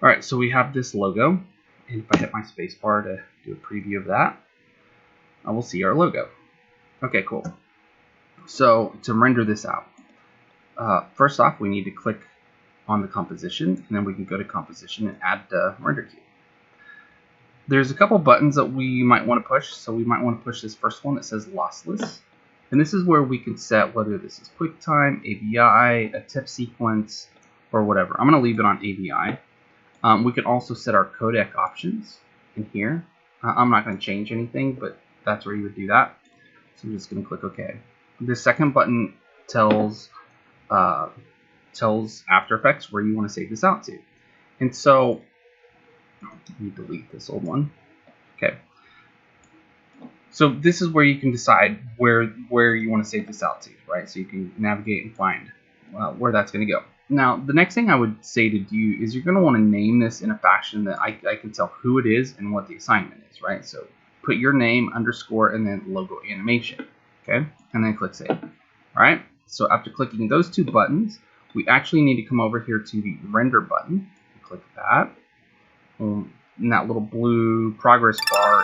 All right, so we have this logo, and if I hit my space bar to do a preview of that, I will see our logo. Okay, cool. So to render this out, first off, we need to click on the composition, and then we can go to composition and add the render cube. There's a couple buttons that we might want to push, so we might want to push this first one that says lossless. And this is where we can set whether this is QuickTime, AVI, a TIFF sequence, or whatever. I'm going to leave it on AVI. We can also set our codec options in here. I'm not going to change anything, but that's where you would do that. So I'm just going to click OK. The second button tells After Effects where you want to save this out to. And so, let me delete this old one. Okay. So this is where you can decide where you want to save this out to, right? So you can navigate and find where that's going to go. Now, the next thing I would say to do is you're going to want to name this in a fashion that I can tell who it is and what the assignment is, right? So put your name, underscore, and then logo animation, okay? And then click Save, all right? So after clicking those two buttons, we actually need to come over here to the Render button and click that. And that little blue progress bar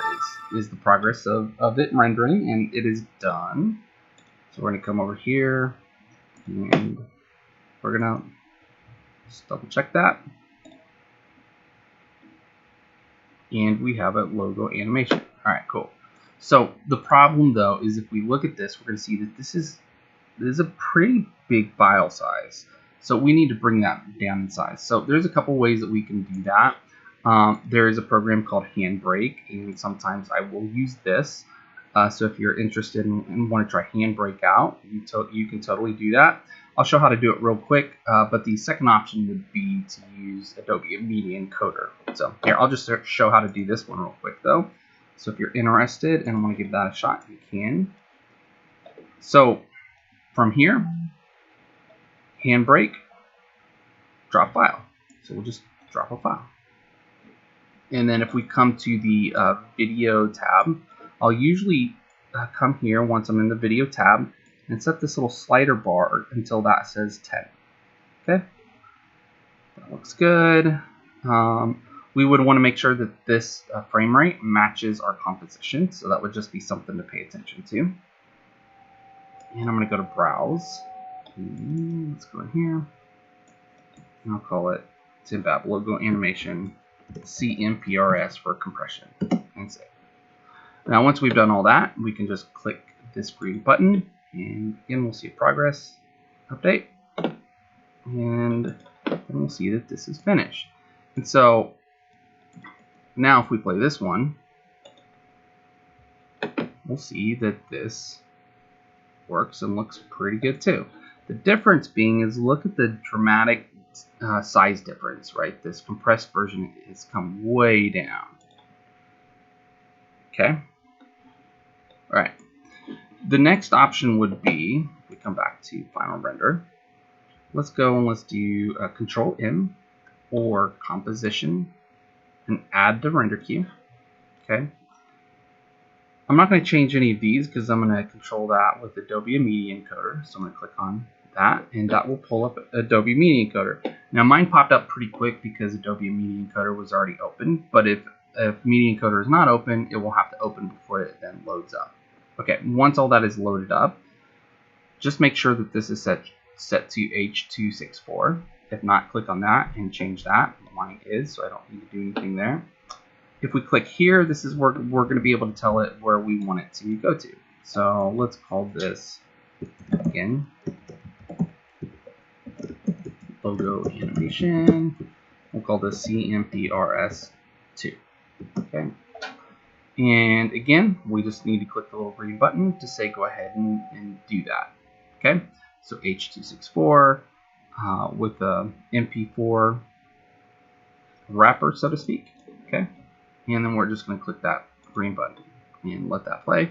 is the progress of it rendering, and it is done. So we're going to come over here, and we're going to just double check that. And we have a logo animation. All right, cool. So the problem, though, is if we look at this, we're going to see that this is a pretty big file size. So we need to bring that down in size. So there's a couple ways that we can do that. There is a program called Handbrake, and sometimes I will use this. So if you're interested and want to try Handbrake out, you can totally do that. I'll show how to do it real quick, but the second option would be to use Adobe Media Encoder. So here, I'll just show how to do this one real quick, though. So if you're interested and want to give that a shot, you can. So from here, Handbrake, drop file. So we'll just drop a file. And then if we come to the video tab, I'll usually come here once I'm in the video tab and set this little slider bar until that says 10. Okay, that looks good. We would want to make sure that this frame rate matches our composition, so that would just be something to pay attention to. And I'm going to go to Browse. Let's go in here, and I'll call it Zimbab Logo Animation CMPRS for compression, and save. Now once we've done all that, we can just click this green button, and again we'll see a progress update, and then we'll see that this is finished. And so now if we play this one, we'll see that this works and looks pretty good too. The difference being is, look at the dramatic size difference, right? This compressed version has come way down. Okay. All right. The next option would be, if we come back to Final Render, let's go and let's do Control M or Composition and add the render queue. Okay. I'm not going to change any of these because I'm going to control that with Adobe Media Encoder. So I'm going to click on that, and that will pull up Adobe Media Encoder. Now mine popped up pretty quick because Adobe Media Encoder was already open, but if Media Encoder is not open, it will have to open before it then loads up. Okay, once all that is loaded up, just make sure that this is set to H264. If not, click on that and change that. Mine is, so I don't need to do anything there. If we click here, this is where we're going to be able to tell it where we want it to go to. So let's call this, again, Logo Animation. We'll call this CMPRS2. Okay. And again, we just need to click the little green button to say go ahead and do that. Okay. So H264 with a MP4 wrapper, so to speak. Okay. And then we're just going to click that green button and let that play.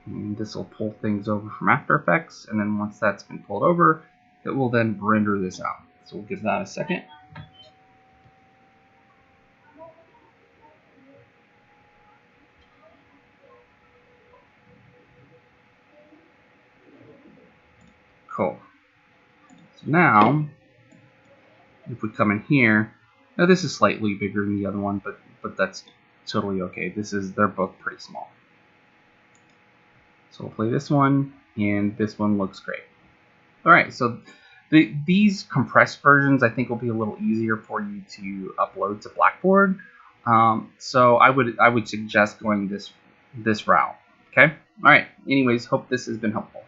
And this will pull things over from After Effects. And then once that's been pulled over, it will then render this out. So we'll give that a second. Cool. So now If we come in here, now this is slightly bigger than the other one, but that's totally okay. They're both pretty small. So we'll play this one, and this one looks great. All right, so these compressed versions I think will be a little easier for you to upload to Blackboard. So I would suggest going this route. Okay. All right. Anyways, hope this has been helpful.